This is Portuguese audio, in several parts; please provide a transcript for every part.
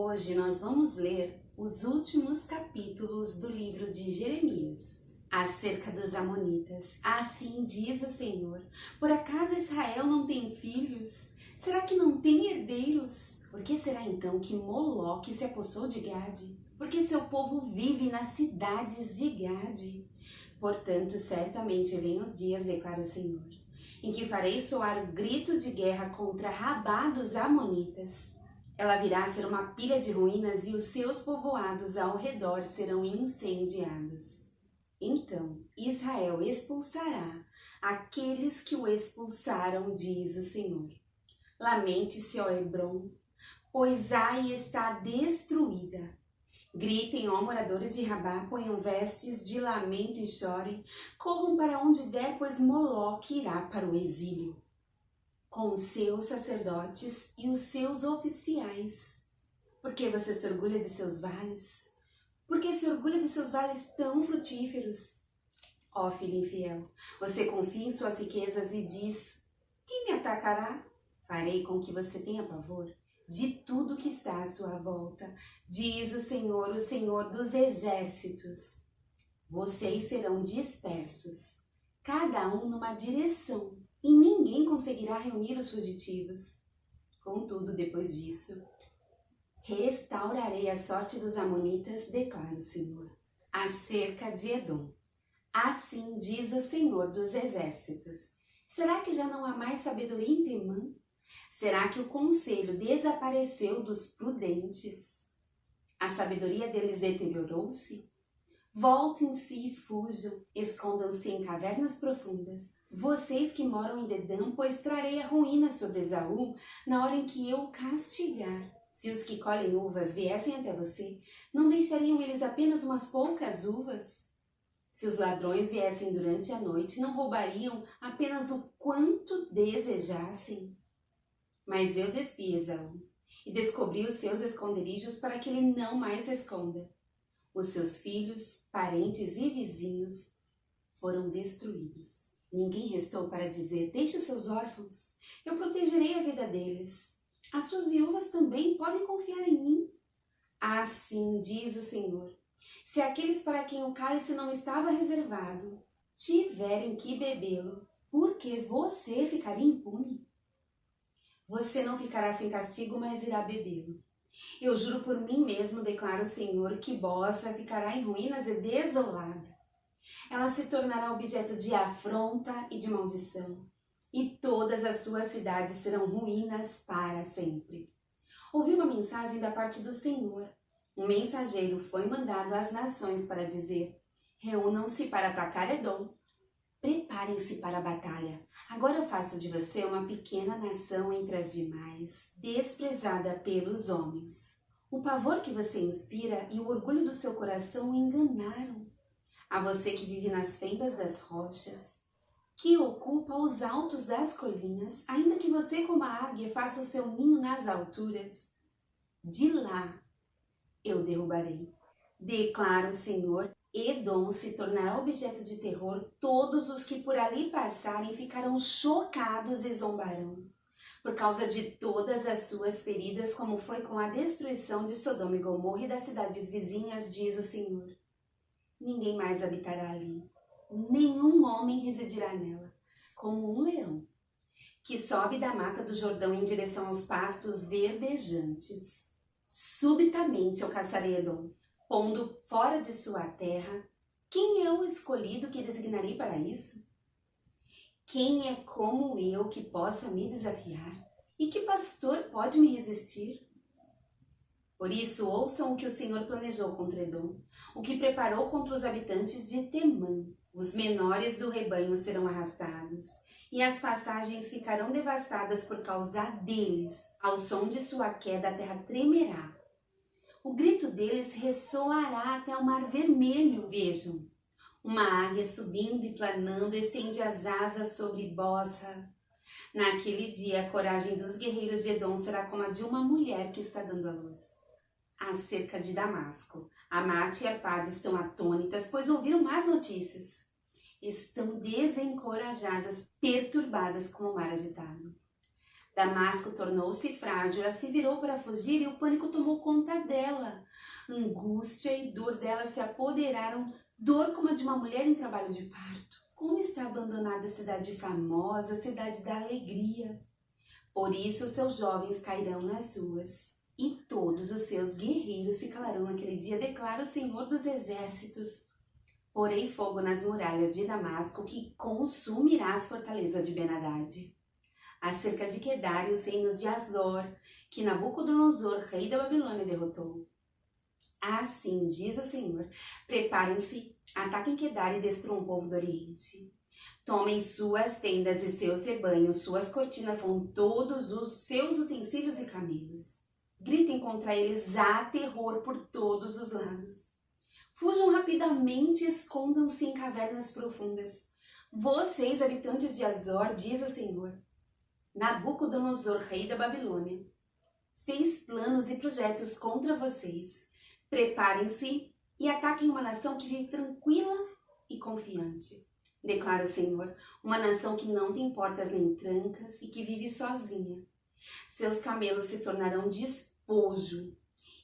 Hoje nós vamos ler os últimos capítulos do livro de Jeremias, acerca dos amonitas. Assim diz o Senhor: por acaso Israel não tem filhos? Será que não tem herdeiros? Por que será então que Moloque se apossou de Gade? Porque seu povo vive nas cidades de Gade. Portanto, certamente vêm os dias, declara o Senhor, em que farei soar o grito de guerra contra Rabá dos amonitas. Ela virá a ser uma pilha de ruínas e os seus povoados ao redor serão incendiados. Então Israel expulsará aqueles que o expulsaram, diz o Senhor. Lamente-se, ó Hebrom, pois Ai está destruída. Gritem, ó moradores de Rabá, ponham vestes de lamento e chorem. Corram para onde der, pois Moloque irá para o exílio, com os seus sacerdotes e os seus oficiais. Por que você se orgulha de seus vales? Por que se orgulha de seus vales tão frutíferos? Ó filho infiel, você confia em suas riquezas e diz: quem me atacará? Farei com que você tenha pavor de tudo que está à sua volta, diz o Senhor dos exércitos. Vocês serão dispersos, cada um numa direção, e ninguém conseguirá reunir os fugitivos. Contudo, depois disso, restaurarei a sorte dos amonitas, declara o Senhor, acerca de Edom. Assim diz o Senhor dos exércitos: será que já não há mais sabedoria em Temã? Será que o conselho desapareceu dos prudentes? A sabedoria deles deteriorou-se? Voltem-se e fujam, escondam-se em cavernas profundas. Vocês que moram em Dedã, pois trarei a ruína sobre Esaú na hora em que eu o castigar. Se os que colhem uvas viessem até você, não deixariam eles apenas umas poucas uvas? Se os ladrões viessem durante a noite, não roubariam apenas o quanto desejassem? Mas eu despi Esaú e descobri os seus esconderijos para que ele não mais se esconda. Os seus filhos, parentes e vizinhos foram destruídos. Ninguém restou para dizer: deixe os seus órfãos, eu protegerei a vida deles. As suas viúvas também podem confiar em mim. Assim diz o Senhor: se aqueles para quem o cálice não estava reservado tiverem que bebê-lo, por que você ficaria impune? Você não ficará sem castigo, mas irá bebê-lo. Eu juro por mim mesmo, declara o Senhor, que Bosa ficará em ruínas e desolada. Ela se tornará objeto de afronta e de maldição, e todas as suas cidades serão ruínas para sempre. Ouvi uma mensagem da parte do Senhor. Um mensageiro foi mandado às nações para dizer: reúnam-se para atacar Edom. Preparem-se para a batalha. Agora eu faço de você uma pequena nação entre as demais, desprezada pelos homens. O pavor que você inspira e o orgulho do seu coração o enganaram. A você que vive nas fendas das rochas, que ocupa os altos das colinas, ainda que você como a águia faça o seu ninho nas alturas, de lá eu derrubarei, declara o Senhor. Edom se tornará objeto de terror, todos os que por ali passarem ficarão chocados e zombarão, por causa de todas as suas feridas, como foi com a destruição de Sodoma e Gomorra e das cidades vizinhas, diz o Senhor. Ninguém mais habitará ali, nenhum homem residirá nela, como um leão que sobe da mata do Jordão em direção aos pastos verdejantes. Subitamente eu caçarei Edom, pondo fora de sua terra. Quem é o escolhido que designarei para isso? Quem é como eu que possa me desafiar? E que pastor pode me resistir? Por isso, ouçam o que o Senhor planejou contra Edom, o que preparou contra os habitantes de Temã. Os menores do rebanho serão arrastados, e as pastagens ficarão devastadas por causa deles. Ao som de sua queda, a terra tremerá. O grito deles ressoará até o mar vermelho. Vejam, uma águia subindo e planando estende as asas sobre Bosra. Naquele dia, a coragem dos guerreiros de Edom será como a de uma mulher que está dando à luz. Acerca de Damasco, Amate e Arpade estão atônitas, pois ouviram más notícias. Estão desencorajadas, perturbadas com o mar agitado. Damasco tornou-se frágil, ela se virou para fugir e o pânico tomou conta dela. Angústia e dor dela se apoderaram, dor como a de uma mulher em trabalho de parto. Como está abandonada a cidade famosa, a cidade da alegria. Por isso seus jovens cairão nas ruas, e todos os seus guerreiros se calarão naquele dia, declara o Senhor dos Exércitos. Porei fogo nas muralhas de Damasco, que consumirá as fortalezas de Ben-Hadad. Acerca de Quedar e os reinos de Azor, que Nabucodonosor, rei da Babilônia, derrotou. Assim diz o Senhor, preparem-se, ataquem Quedar e destruam o povo do Oriente. Tomem suas tendas e seus rebanhos, suas cortinas com todos os seus utensílios e camelos. Gritem contra eles, há terror por todos os lados. Fujam rapidamente e escondam-se em cavernas profundas. Vocês, habitantes de Azor, diz o Senhor, Nabucodonosor, rei da Babilônia, fez planos e projetos contra vocês. Preparem-se e ataquem uma nação que vive tranquila e confiante. Declara o Senhor, uma nação que não tem portas nem trancas e que vive sozinha. Seus camelos se tornarão despojo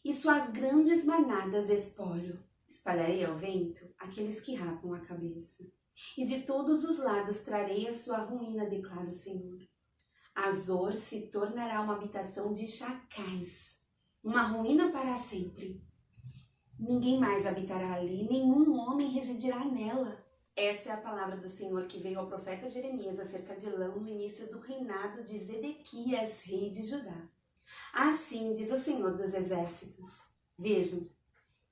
e suas grandes manadas espólio. Espalharei ao vento aqueles que rapam a cabeça. E de todos os lados trarei a sua ruína, declara o Senhor. Azor se tornará uma habitação de chacais, uma ruína para sempre. Ninguém mais habitará ali, nenhum homem residirá nela. Esta é a palavra do Senhor que veio ao profeta Jeremias acerca de Elão no início do reinado de Zedequias, rei de Judá. Assim diz o Senhor dos Exércitos. Vejam,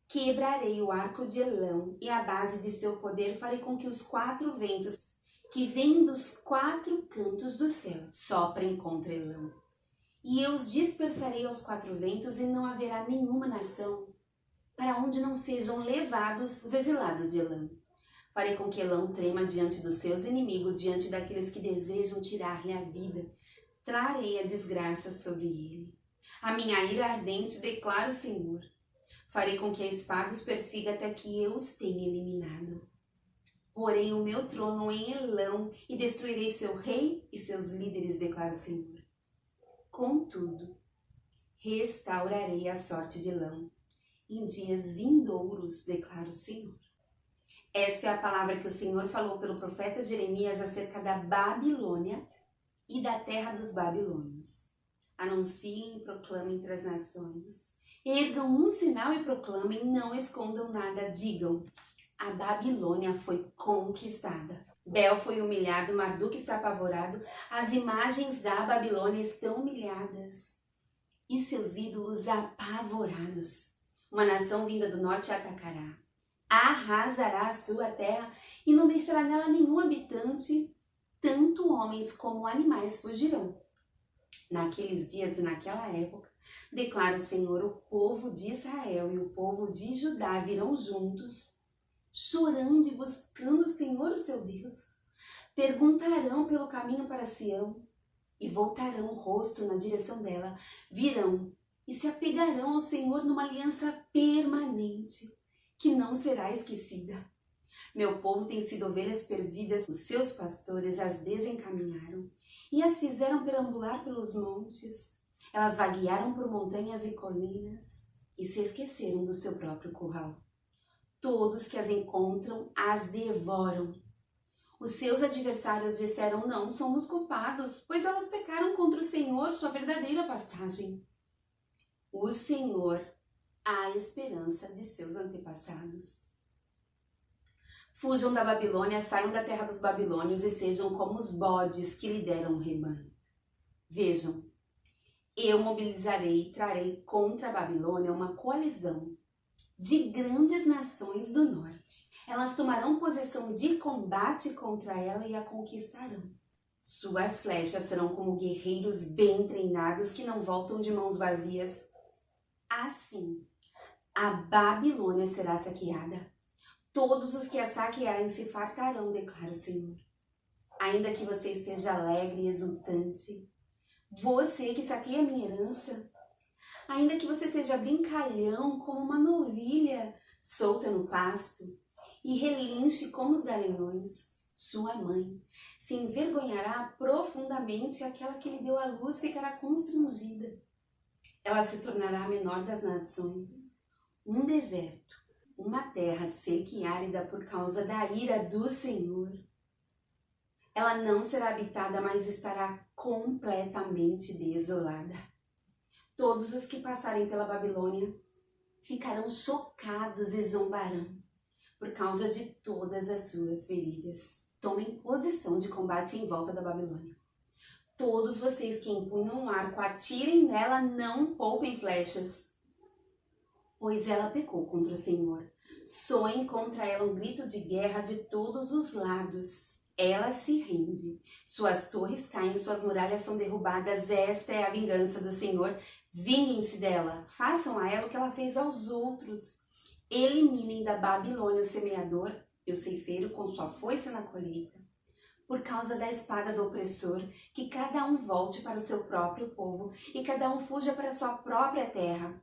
quebrarei o arco de Elão e a base de seu poder farei com que os 4 ventos que vêm dos 4 cantos do céu soprem contra Elão. E eu os dispersarei aos 4 ventos e não haverá nenhuma nação para onde não sejam levados os exilados de Elão. Farei com que Elão trema diante dos seus inimigos, diante daqueles que desejam tirar-lhe a vida. Trarei a desgraça sobre ele. A minha ira ardente, declara o Senhor. Farei com que a espada os persiga até que eu os tenha eliminado. Porei o meu trono em Elão e destruirei seu rei e seus líderes, declara o Senhor. Contudo, restaurarei a sorte de Elão em dias vindouros, declara o Senhor. Esta é a palavra que o Senhor falou pelo profeta Jeremias acerca da Babilônia e da terra dos babilônios. Anunciem e proclamem entre as nações. Ergam um sinal e proclamem, não escondam nada, digam. A Babilônia foi conquistada. Bel foi humilhado, Marduk está apavorado, as imagens da Babilônia estão humilhadas e seus ídolos apavorados. Uma nação vinda do norte a atacará, arrasará a sua terra e não deixará nela nenhum habitante, tanto homens como animais fugirão. Naqueles dias e naquela época, declara o Senhor, o povo de Israel e o povo de Judá virão juntos, chorando e buscando o Senhor, o seu Deus. Perguntarão pelo caminho para Sião e voltarão o rosto na direção dela. Virão e se apegarão ao Senhor numa aliança permanente, que não será esquecida. Meu povo tem sido ovelhas perdidas, os seus pastores as desencaminharam e as fizeram perambular pelos montes. Elas vaguearam por montanhas e colinas e se esqueceram do seu próprio curral. Todos que as encontram as devoram. Os seus adversários disseram, não somos culpados, pois elas pecaram contra o Senhor, sua verdadeira pastagem. O Senhor, a esperança de seus antepassados. Fujam da Babilônia, saiam da terra dos babilônios e sejam como os bodes que lideram o rebanho. Vejam, eu mobilizarei e trarei contra a Babilônia uma coalizão de grandes nações do norte. Elas tomarão posição de combate contra ela e a conquistarão. Suas flechas serão como guerreiros bem treinados que não voltam de mãos vazias. Assim, a Babilônia será saqueada. Todos os que a saquearem se fartarão, declara o Senhor. Ainda que você esteja alegre e exultante, você que saqueia a minha herança, ainda que você seja brincalhão como uma novilha solta no pasto e relinche como os garanhões, sua mãe Se envergonhará profundamente, aquela que lhe deu a luz ficará constrangida. Ela se tornará a menor das nações, um deserto, uma terra seca e árida por causa da ira do Senhor. Ela não será habitada, mas estará completamente desolada. Todos os que passarem pela Babilônia ficarão chocados e zombarão por causa de todas as suas feridas. Tomem posição de combate em volta da Babilônia. Todos vocês que empunham um arco, atirem nela, não poupem flechas. Pois ela pecou contra o Senhor. Soem contra ela um grito de guerra de todos os lados. Ela se rende. Suas torres caem, suas muralhas são derrubadas. Esta é a vingança do Senhor. Vinguem-se dela. Façam a ela o que ela fez aos outros. Eliminem da Babilônia o semeador e o ceifeiro com sua foice na colheita. Por causa da espada do opressor, que cada um volte para o seu próprio povo e cada um fuja para a sua própria terra.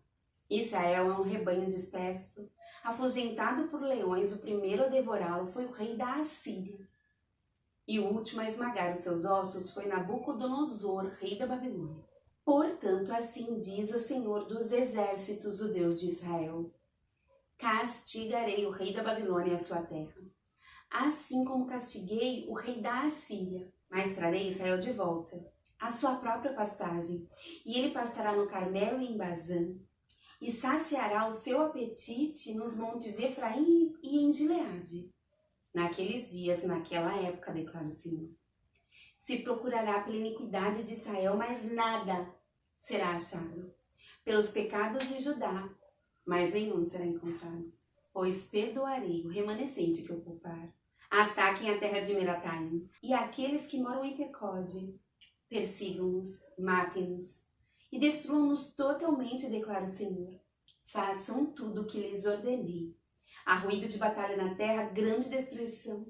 Israel é um rebanho disperso. Afugentado por leões, o primeiro a devorá-lo foi o rei da Assíria. E o último a esmagar os seus ossos foi Nabucodonosor, rei da Babilônia. Portanto, assim diz o Senhor dos exércitos, o Deus de Israel: castigarei o rei da Babilônia e a sua terra, assim como castiguei o rei da Assíria, mas trarei Israel de volta à sua própria pastagem, e ele pastará no Carmelo e em Bazã, e saciará o seu apetite nos montes de Efraim e em Gileade. Naqueles dias, naquela época, declara o Senhor, se procurará pela iniquidade de Israel, mas nada será achado. Pelos pecados de Judá, mas nenhum será encontrado. Pois perdoarei o remanescente que eu poupar. Ataquem a terra de Merataim, e aqueles que moram em Pecode. Persigam-nos, matem-nos, e destruam-nos totalmente, declara o Senhor. Façam tudo o que lhes ordenei. Há ruído de batalha na terra, grande destruição.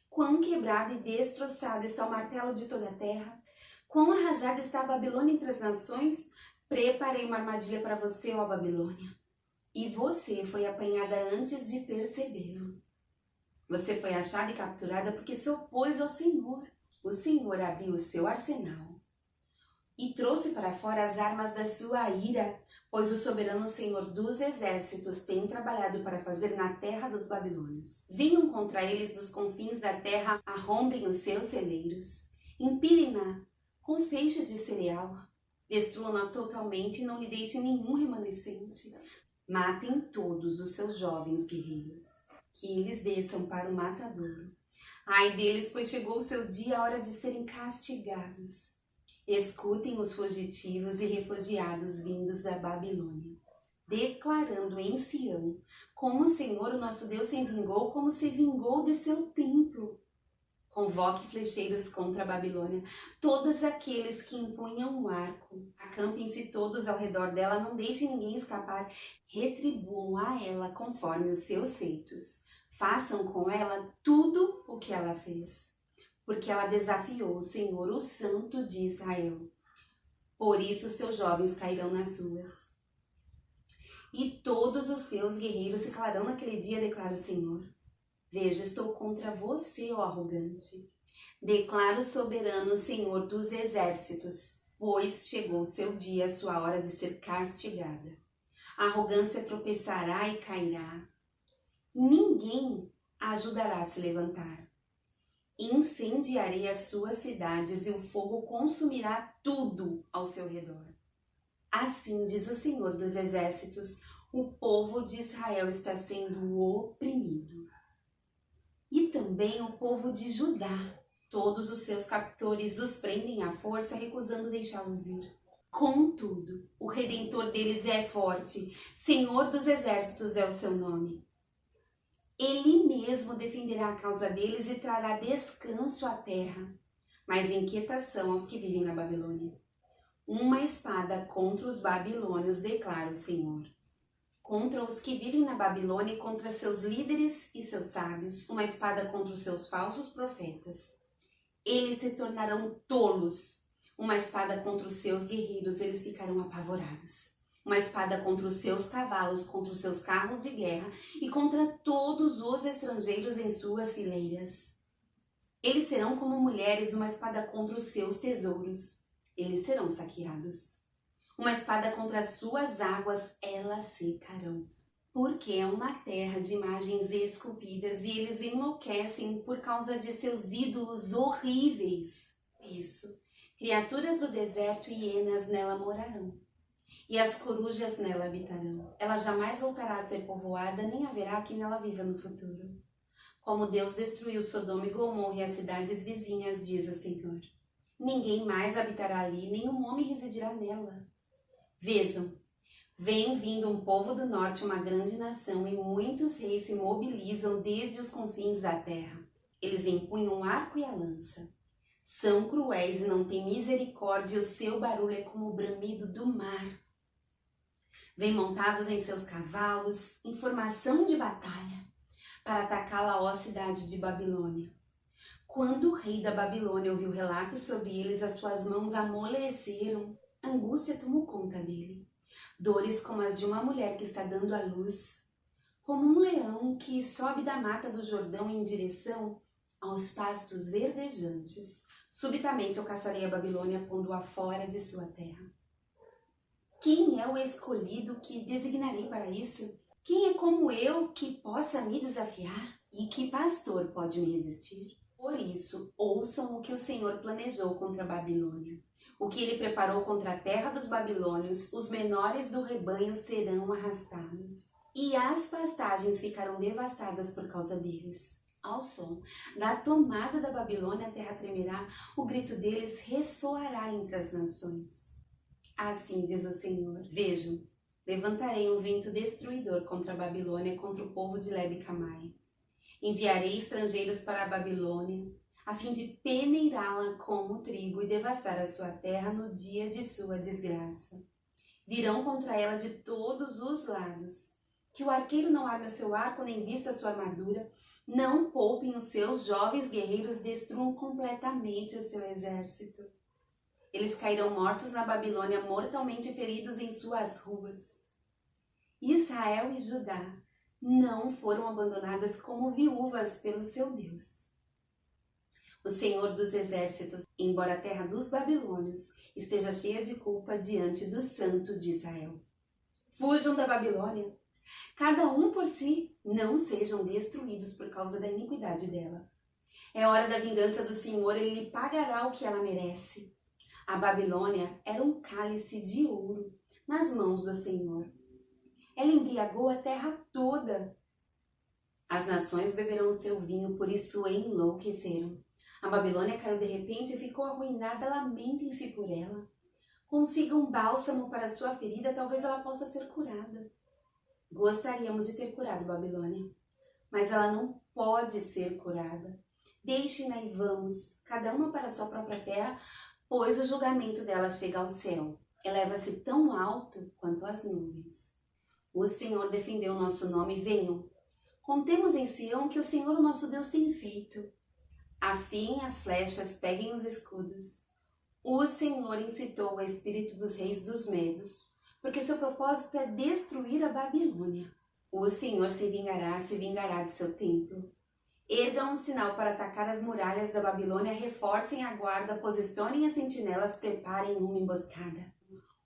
Quão quebrado e destroçado está o martelo de toda a terra. Quão arrasada está a Babilônia entre as nações. Preparei uma armadilha para você, ó Babilônia. E você foi apanhada antes de percebê-lo. Você foi achada e capturada porque se opôs ao Senhor. O Senhor abriu o seu arsenal e trouxe para fora as armas da sua ira, pois o soberano Senhor dos exércitos tem trabalhado para fazer na terra dos babilônios. Venham contra eles dos confins da terra, arrombem os seus celeiros, empilhem-na com feixes de cereal, destruam-na totalmente e não lhe deixem nenhum remanescente. Matem todos os seus jovens guerreiros, que eles desçam para o matadouro. Ai deles, pois chegou o seu dia, a hora de serem castigados. Escutem os fugitivos e refugiados vindos da Babilônia, declarando em Sião como o Senhor, o nosso Deus, se vingou, como se vingou de seu templo. Convoque flecheiros contra a Babilônia, todos aqueles que empunham um arco. Acampem-se todos ao redor dela, não deixem ninguém escapar. Retribuam a ela conforme os seus feitos. Façam com ela tudo o que ela fez, porque ela desafiou o Senhor, o Santo de Israel. Por isso seus jovens cairão nas ruas, e todos os seus guerreiros se calarão naquele dia, declara o Senhor. Veja, estou contra você, ó arrogante. Declara o soberano Senhor dos exércitos, pois chegou o seu dia, a sua hora de ser castigada. A arrogância tropeçará e cairá. Ninguém a ajudará a se levantar. Incendiarei as suas cidades e o fogo consumirá tudo ao seu redor. Assim diz o Senhor dos exércitos, o povo de Israel está sendo oprimido. E também o povo de Judá. Todos os seus captores os prendem à força, recusando deixá-los ir. Contudo, o Redentor deles é forte, Senhor dos exércitos é o seu nome. Ele mesmo defenderá a causa deles e trará descanso à terra, mas inquietação aos que vivem na Babilônia. Uma espada contra os babilônios, declara o Senhor. Contra os que vivem na Babilônia e contra seus líderes e seus sábios, uma espada contra os seus falsos profetas. Eles se tornarão tolos. Uma espada contra os seus guerreiros, eles ficarão apavorados. Uma espada contra os seus cavalos, contra os seus carros de guerra e contra todos os estrangeiros em suas fileiras. Eles serão como mulheres uma espada contra os seus tesouros. Eles serão saqueados. Uma espada contra as suas águas, elas secarão. Porque é uma terra de imagens esculpidas e eles enlouquecem por causa de seus ídolos horríveis. Isso, criaturas do deserto e hienas nela morarão. E as corujas nela habitarão. Ela jamais voltará a ser povoada, nem haverá quem nela viva no futuro. Como Deus destruiu Sodoma e Gomorra e as cidades vizinhas, diz o Senhor. Ninguém mais habitará ali, nenhum homem residirá nela. Vejam, vem vindo um povo do norte, uma grande nação, e muitos reis se mobilizam desde os confins da terra. Eles empunham o arco e a lança. São cruéis e não têm misericórdia, e o seu barulho é como o bramido do mar. Vêm montados em seus cavalos, em formação de batalha, para atacá-la, ó cidade de Babilônia. Quando o rei da Babilônia ouviu relatos sobre eles, as suas mãos amoleceram. Angústia tomou conta dele. Dores como as de uma mulher que está dando à luz. Como um leão que sobe da mata do Jordão em direção aos pastos verdejantes. Subitamente eu caçarei a Babilônia, pondo-a fora de sua terra. Quem é o escolhido que designarei para isso? Quem é como eu que possa me desafiar? E que pastor pode me resistir? Por isso, ouçam o que o Senhor planejou contra a Babilônia. O que ele preparou contra a terra dos babilônios, os menores do rebanho serão arrastados. E as pastagens ficarão devastadas por causa deles. Ao som da tomada da Babilônia, a terra tremerá, o grito deles ressoará entre as nações. Assim diz o Senhor. Vejam, levantarei um vento destruidor contra a Babilônia, contra o povo de Leb e Camai. Enviarei estrangeiros para a Babilônia, a fim de peneirá-la como trigo e devastar a sua terra no dia de sua desgraça. Virão contra ela de todos os lados. Que o arqueiro não arme o seu arco, nem vista a sua armadura. Não poupem os seus jovens guerreiros, destruam completamente o seu exército. Eles cairão mortos na Babilônia, mortalmente feridos em suas ruas. Israel e Judá não foram abandonadas como viúvas pelo seu Deus. O Senhor dos exércitos, embora a terra dos babilônios esteja cheia de culpa diante do Santo de Israel. Fujam da Babilônia, cada um por si, não sejam destruídos por causa da iniquidade dela. É hora da vingança do Senhor, ele lhe pagará o que ela merece. A Babilônia era um cálice de ouro nas mãos do Senhor. Ela embriagou a terra toda. As nações beberão o seu vinho, por isso enlouqueceram. A Babilônia caiu de repente e ficou arruinada, lamentem-se por ela. Consigam bálsamo para sua ferida, talvez ela possa ser curada. Gostaríamos de ter curado Babilônia, mas ela não pode ser curada. Deixem-na e vamos, cada uma para sua própria terra, pois o julgamento dela chega ao céu. Eleva-se tão alto quanto as nuvens. O Senhor defendeu o nosso nome, venham. Contemos em Sião que o Senhor, o nosso Deus, tem feito. Afiem as flechas, peguem os escudos. O Senhor incitou o espírito dos reis dos medos, porque seu propósito é destruir a Babilônia. O Senhor se vingará de seu templo. Ergam um sinal para atacar as muralhas da Babilônia, reforcem a guarda, posicionem as sentinelas, preparem uma emboscada.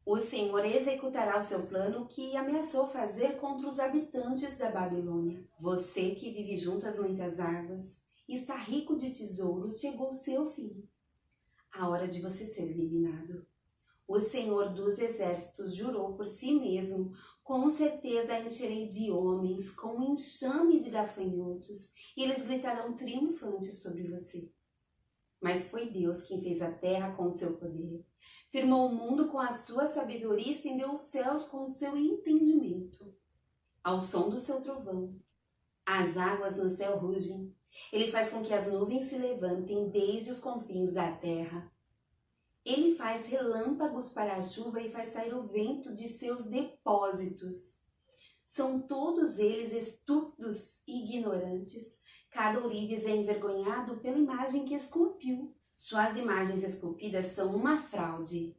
O Senhor executará o seu plano que ameaçou fazer contra os habitantes da Babilônia. Você que vive junto às muitas águas e está rico de tesouros, chegou o seu fim. A hora de você ser eliminado. O Senhor dos exércitos jurou por si mesmo, com certeza a encherei de homens, com um enxame de gafanhotos, e eles gritarão triunfantes sobre você. Mas foi Deus quem fez a terra com o seu poder, firmou o mundo com a sua sabedoria e estendeu os céus com o seu entendimento. Ao som do seu trovão, as águas no céu rugem, ele faz com que as nuvens se levantem desde os confins da terra. Ele faz relâmpagos para a chuva e faz sair o vento de seus depósitos. São todos eles estúpidos e ignorantes. Cada ourives é envergonhado pela imagem que esculpiu. Suas imagens esculpidas são uma fraude.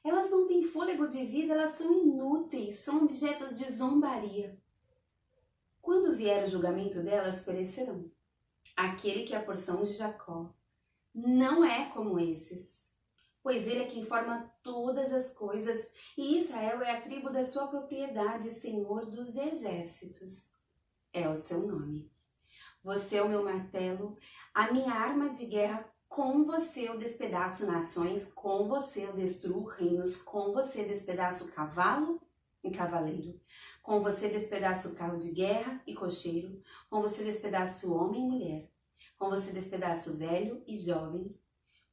Elas não têm fôlego de vida, elas são inúteis, são objetos de zombaria. Quando vier o julgamento delas, perecerão. aquele que é a porção de Jacó, não é como esses, pois ele é quem forma todas as coisas, e Israel é a tribo da sua propriedade, Senhor dos exércitos. É o seu nome. Você é o meu martelo, a minha arma de guerra. Com você eu despedaço nações, com você eu destruo reinos, com você despedaço cavalo e cavaleiro, com você despedaço carro de guerra e cocheiro, com você despedaço homem e mulher, com você despedaço velho e jovem,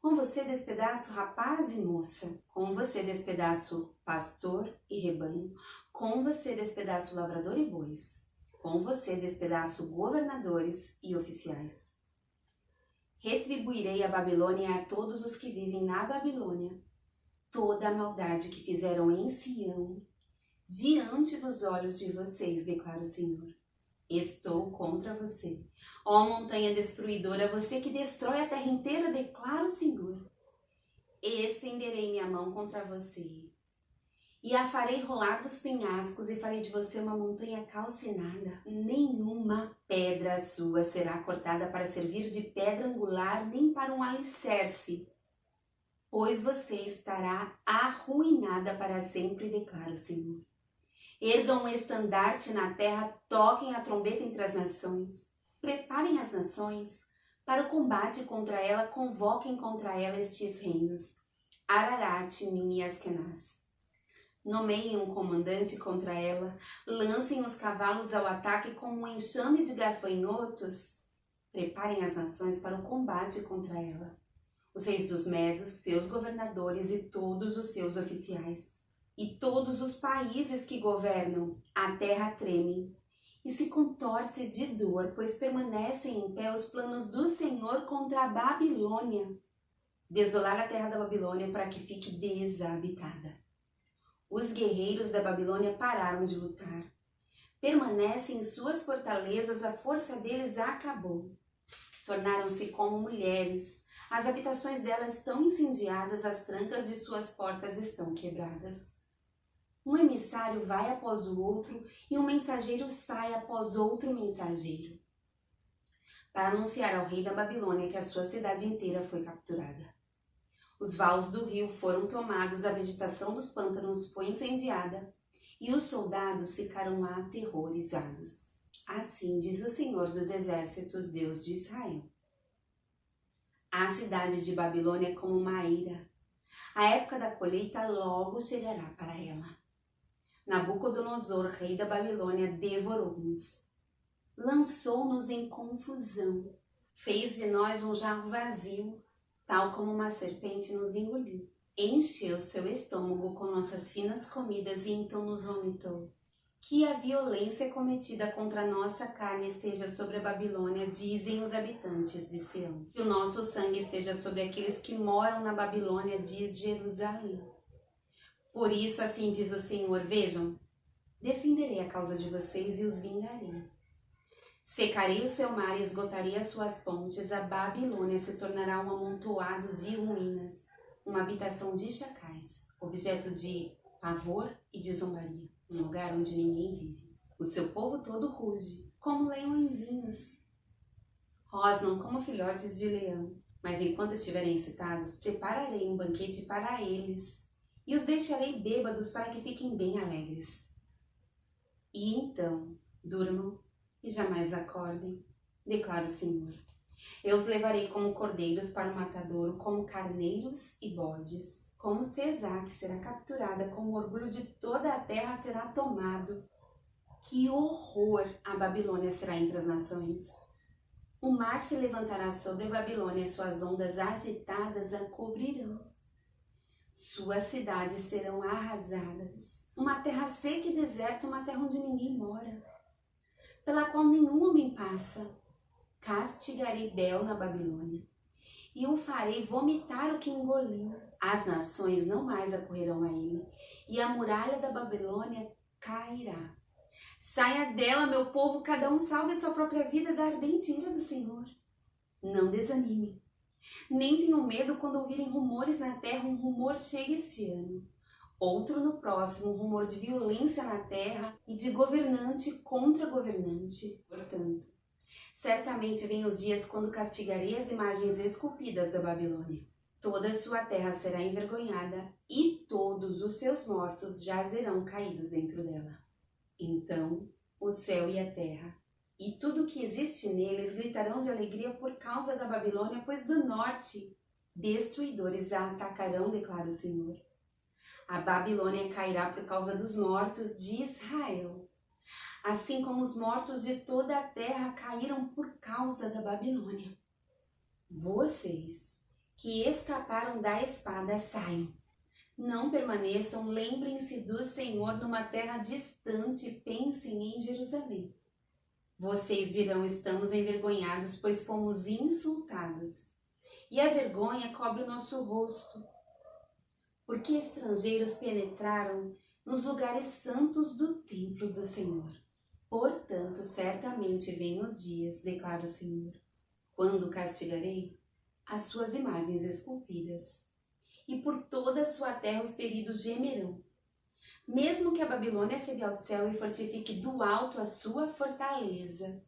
com você despedaço rapaz e moça, com você despedaço pastor e rebanho, com você despedaço lavrador e bois, com você despedaço governadores e oficiais. Retribuirei a Babilônia e a todos os que vivem na Babilônia toda a maldade que fizeram em Sião, diante dos olhos de vocês, declara o Senhor. Estou contra você, ó montanha destruidora, você que destrói a terra inteira, declara o Senhor. Estenderei minha mão contra você e a farei rolar dos penhascos e farei de você uma montanha calcinada. Nenhuma pedra sua será cortada para servir de pedra angular, nem para um alicerce, pois você estará arruinada para sempre, declara o Senhor. Ergam um estandarte na terra, toquem a trombeta entre as nações. Preparem as nações para o combate contra ela, convoquem contra ela estes reinos, Ararat, Min e Askenaz. Nomeiem um comandante contra ela, lancem os cavalos ao ataque com um enxame de gafanhotos. Preparem as nações para o combate contra ela, os reis dos medos, seus governadores e todos os seus oficiais. E todos os países que governam a terra tremem e se contorce de dor, pois permanecem em pé os planos do Senhor contra a Babilônia. Desolar a terra da Babilônia para que fique desabitada. Os guerreiros da Babilônia pararam de lutar. Permanecem em suas fortalezas, a força deles acabou. Tornaram-se como mulheres. As habitações delas estão incendiadas, as trancas de suas portas estão quebradas. Um emissário vai após o outro e um mensageiro sai após outro mensageiro, para anunciar ao rei da Babilônia que a sua cidade inteira foi capturada. Os vales do rio foram tomados, a vegetação dos pântanos foi incendiada e os soldados ficaram aterrorizados. Assim diz o Senhor dos exércitos, Deus de Israel. A cidade de Babilônia é como uma eira. A época da colheita logo chegará para ela. Nabucodonosor, rei da Babilônia, devorou-nos. Lançou-nos em confusão. Fez de nós um jarro vazio, tal como uma serpente nos engoliu. Encheu seu estômago com nossas finas comidas e então nos vomitou. Que a violência cometida contra a nossa carne esteja sobre a Babilônia, dizem os habitantes de Sião. Que o nosso sangue esteja sobre aqueles que moram na Babilônia, diz Jerusalém. Por isso, assim diz o Senhor, vejam, defenderei a causa de vocês e os vingarei. Secarei o seu mar e esgotarei as suas fontes, a Babilônia se tornará um amontoado de ruínas, uma habitação de chacais, objeto de pavor e de zombaria, um lugar onde ninguém vive. O seu povo todo ruge, como leõezinhos. Rosnam como filhotes de leão, mas enquanto estiverem excitados, prepararei um banquete para eles e os deixarei bêbados para que fiquem bem alegres. E então durmam e jamais acordem, declara o Senhor. Eu os levarei como cordeiros para o matadouro, como carneiros e bodes. Como Sesac será capturada, como o orgulho de toda a terra será tomado. Que horror a Babilônia será entre as nações. O mar se levantará sobre a Babilônia e suas ondas agitadas a cobrirão. Suas cidades serão arrasadas. Uma terra seca e deserta, uma terra onde ninguém mora, pela qual nenhum homem passa. Castigarei Bel na Babilônia e o farei vomitar o que engoliu. As nações não mais acorrerão a ele e a muralha da Babilônia cairá. Saia dela, meu povo, cada um salve sua própria vida da ardente ira do Senhor. Não desanime, nem tenham medo quando ouvirem rumores na terra. Um rumor chega este ano, outro no próximo, um rumor de violência na terra e de governante contra governante. Portanto, Certamente vêm os dias quando castigarei as imagens esculpidas da Babilônia. Toda a sua terra será envergonhada e todos os seus mortos jazerão caídos dentro dela. Então o céu e a terra e tudo o que existe neles gritarão de alegria por causa da Babilônia, pois do norte destruidores a atacarão, declara o Senhor. A Babilônia cairá por causa dos mortos de Israel, assim como os mortos de toda a terra caíram por causa da Babilônia. Vocês que escaparam da espada, saiam. Não permaneçam, lembrem-se do Senhor numa terra distante, pensem em Jerusalém. Vocês dirão, estamos envergonhados, pois fomos insultados, e a vergonha cobre o nosso rosto, porque estrangeiros penetraram nos lugares santos do templo do Senhor. Portanto, certamente vêm os dias, declara o Senhor, quando castigarei as suas imagens esculpidas, e por toda a sua terra os feridos gemerão. Mesmo que a Babilônia chegue ao céu e fortifique do alto a sua fortaleza,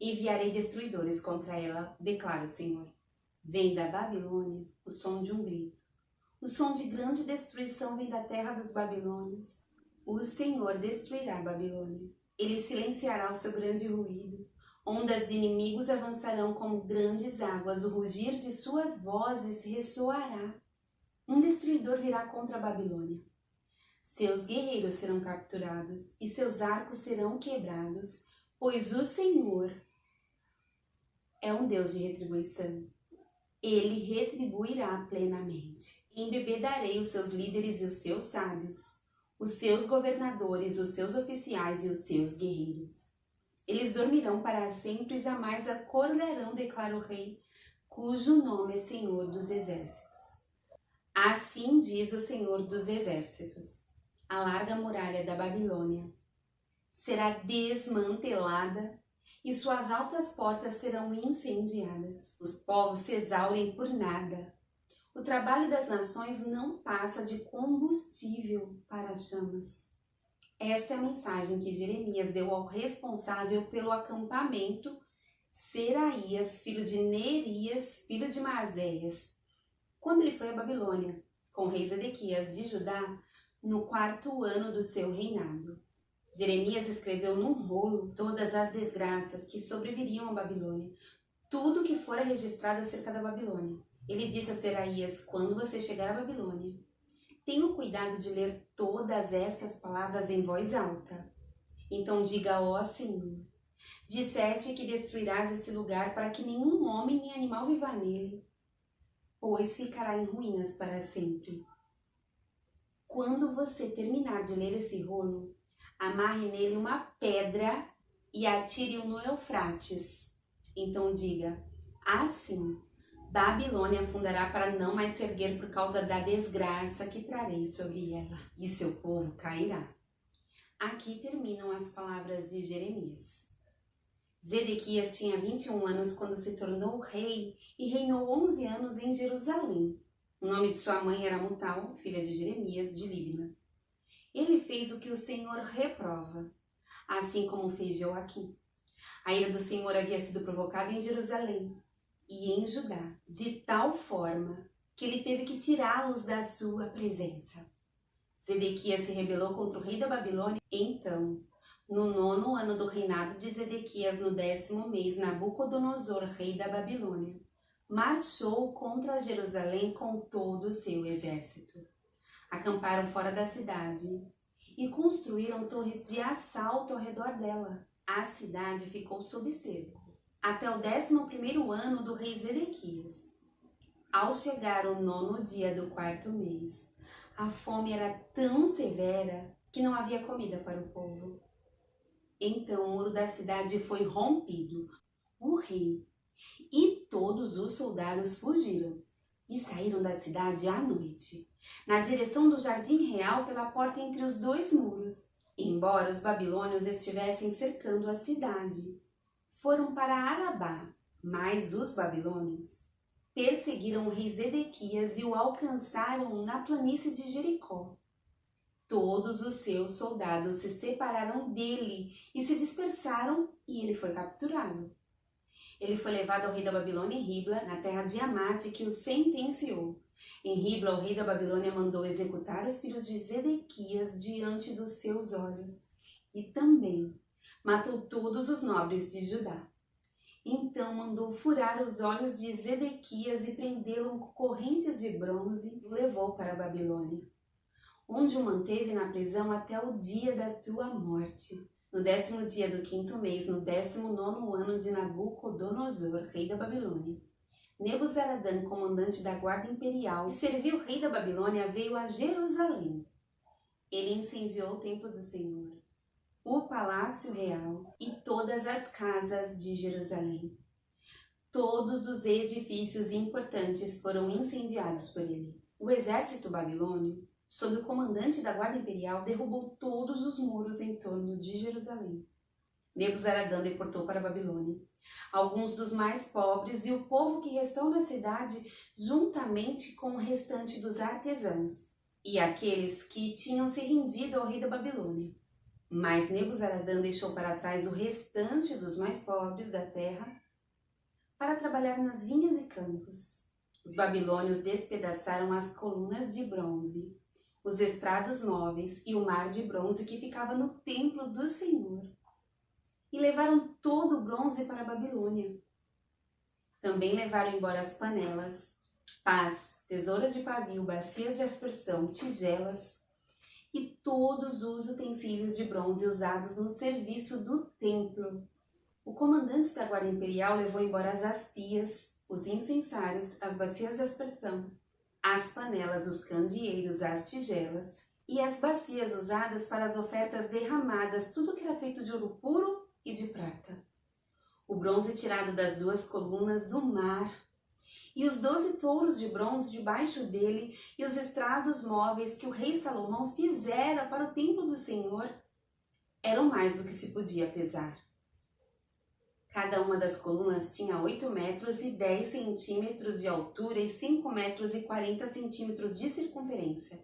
enviarei destruidores contra ela, declara o Senhor. Vem da Babilônia o som de um grito. O som de grande destruição vem da terra dos babilônios. O Senhor destruirá a Babilônia. Ele silenciará o seu grande ruído. Ondas de inimigos avançarão como grandes águas. O rugir de suas vozes ressoará. Um destruidor virá contra a Babilônia. Seus guerreiros serão capturados e seus arcos serão quebrados, pois o Senhor é um Deus de retribuição. Ele retribuirá plenamente. Embebedarei os seus líderes e os seus sábios, os seus governadores, os seus oficiais e os seus guerreiros. Eles dormirão para sempre e jamais acordarão, declara o Rei, cujo nome é Senhor dos Exércitos. Assim diz o Senhor dos Exércitos. A larga muralha da Babilônia será desmantelada e suas altas portas serão incendiadas. Os povos se exaurem por nada. O trabalho das nações não passa de combustível para as chamas. Esta é a mensagem que Jeremias deu ao responsável pelo acampamento, Seraías, filho de Neerias, filho de Maazéias, quando ele foi à Babilônia, com o rei Zedequias de Judá, no 4º ano do seu reinado. Jeremias escreveu num rolo todas as desgraças que sobreviriam à Babilônia, tudo que fora registrado acerca da Babilônia. Ele disse a Seraías, quando você chegar à Babilônia, tenha o cuidado de ler todas estas palavras em voz alta. Então diga, ó Senhor, disseste que destruirás esse lugar para que nenhum homem nem animal viva nele, pois ficará em ruínas para sempre. Quando você terminar de ler esse rolo, amarre nele uma pedra e atire-o no Eufrates. Então diga, assim, Babilônia afundará para não mais se erguer por causa da desgraça que trarei sobre ela, e seu povo cairá. Aqui terminam as palavras de Jeremias. Zedequias tinha 21 anos quando se tornou rei e reinou 11 anos em Jerusalém. O nome de sua mãe era Mutal, filha de Jeremias, de Líbna. Ele fez o que o Senhor reprova, assim como fez Joaquim. A ira do Senhor havia sido provocada em Jerusalém e em Judá, de tal forma que ele teve que tirá-los da sua presença. Zedequias se rebelou contra o rei da Babilônia. Então, no 9º ano do reinado de Zedequias, no 10º mês, Nabucodonosor, rei da Babilônia, marchou contra Jerusalém com todo o seu exército. Acamparam fora da cidade e construíram torres de assalto ao redor dela. A cidade ficou sob cerco até o 11º ano do rei Zedequias. Ao chegar o 9º dia do 4º mês, a fome era tão severa que não havia comida para o povo. Então o muro da cidade foi rompido. O rei e todos os soldados fugiram e saíram da cidade à noite, na direção do jardim real pela porta entre os 2 muros. Embora os babilônios estivessem cercando a cidade, foram para Arabá, mas os babilônios perseguiram o rei Zedequias e o alcançaram na planície de Jericó. Todos os seus soldados se separaram dele e se dispersaram e ele foi capturado. Ele foi levado ao rei da Babilônia em Ribla, na terra de Amate, que o sentenciou. Em Ribla, o rei da Babilônia mandou executar os filhos de Zedequias diante dos seus olhos. E também matou todos os nobres de Judá. Então mandou furar os olhos de Zedequias e prendê-lo com correntes de bronze e o levou para a Babilônia, onde o manteve na prisão até o dia da sua morte. No 10º dia do 5º mês, no 19º ano de Nabucodonosor, rei da Babilônia, Nebuzaradã, comandante da guarda imperial, que serviu o rei da Babilônia, veio a Jerusalém. Ele incendiou o templo do Senhor, o palácio real e todas as casas de Jerusalém. Todos os edifícios importantes foram incendiados por ele. O exército babilônio, sob o comandante da guarda imperial, derrubou todos os muros em torno de Jerusalém. Nebuzaradã deportou para a Babilônia alguns dos mais pobres e o povo que restou na cidade, juntamente com o restante dos artesãos e aqueles que tinham se rendido ao rei da Babilônia. Mas Nebuzaradã deixou para trás o restante dos mais pobres da terra para trabalhar nas vinhas e campos. Os babilônios despedaçaram as colunas de bronze, os estrados móveis e o mar de bronze que ficava no templo do Senhor, e levaram todo o bronze para a Babilônia. Também levaram embora as panelas, pás, tesouras de pavio, bacias de aspersão, tigelas e todos os utensílios de bronze usados no serviço do templo. O comandante da guarda imperial levou embora as aspias, os incensários, as bacias de aspersão, as panelas, os candeeiros, as tigelas e as bacias usadas para as ofertas derramadas, tudo que era feito de ouro puro e de prata. O bronze tirado das 2 colunas do mar e os 12 touros de bronze debaixo dele e os estrados móveis que o rei Salomão fizera para o templo do Senhor eram mais do que se podia pesar. Cada uma das colunas tinha 8 metros e 10 centímetros de altura e 5 metros e 40 centímetros de circunferência.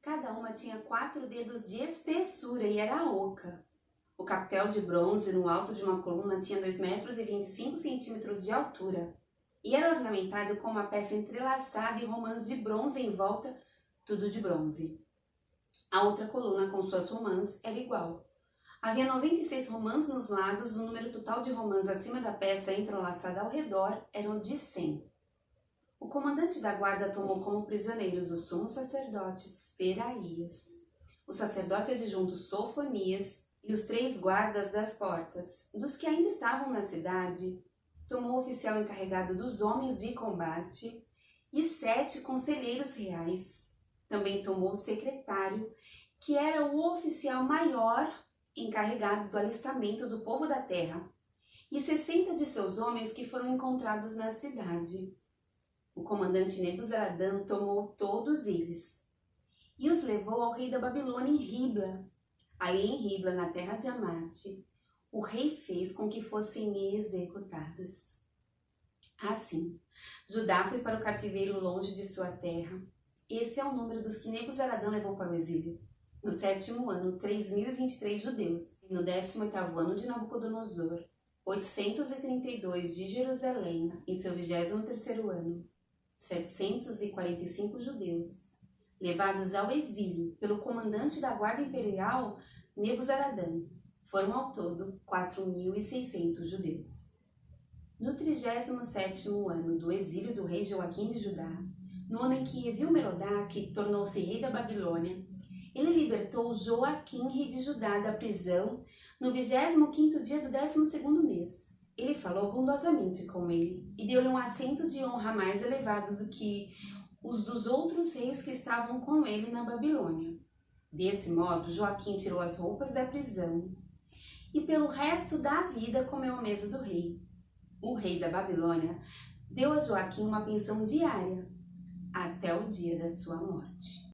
Cada uma tinha 4 dedos de espessura e era oca. O capitel de bronze no alto de uma coluna tinha 2 metros e 25 centímetros de altura e era ornamentado com uma peça entrelaçada e romãs de bronze em volta, tudo de bronze. A outra coluna com suas romãs era igual. Havia 96 romãs nos lados, o número total de romãs acima da peça entrelaçada ao redor eram de 100. O comandante da guarda tomou como prisioneiros o sumo sacerdote Seraías, o sacerdote adjunto Sofonias e os 3 guardas das portas. Dos que ainda estavam na cidade, tomou o oficial encarregado dos homens de combate e 7 conselheiros reais. Também tomou o secretário, que era o oficial maior encarregado do alistamento do povo da terra, e 60 de seus homens que foram encontrados na cidade. O comandante Nebuzaradã tomou todos eles e os levou ao rei da Babilônia em Ribla. Ali em Ribla, na terra de Amate, o rei fez com que fossem executados. Assim, Judá foi para o cativeiro longe de sua terra. Esse é o número dos que Nebuzaradã levou para o exílio. No 7º ano, 3.023 judeus. No 18º ano de Nabucodonosor, 832 de Jerusalém. Em seu 23º ano, 745 judeus, levados ao exílio pelo comandante da guarda imperial, Nebuzaradã. Foram ao todo 4.600 judeus. No 37º ano do exílio do rei Joaquim de Judá, no ano em que Evil-Merodach tornou-se rei da Babilônia, ele libertou Joaquim, rei de Judá, da prisão no 25º dia do 12º mês. Ele falou bondosamente com ele e deu-lhe um assento de honra mais elevado do que os dos outros reis que estavam com ele na Babilônia. Desse modo, Joaquim tirou as roupas da prisão e pelo resto da vida comeu à mesa do rei. O rei da Babilônia deu a Joaquim uma pensão diária até o dia da sua morte.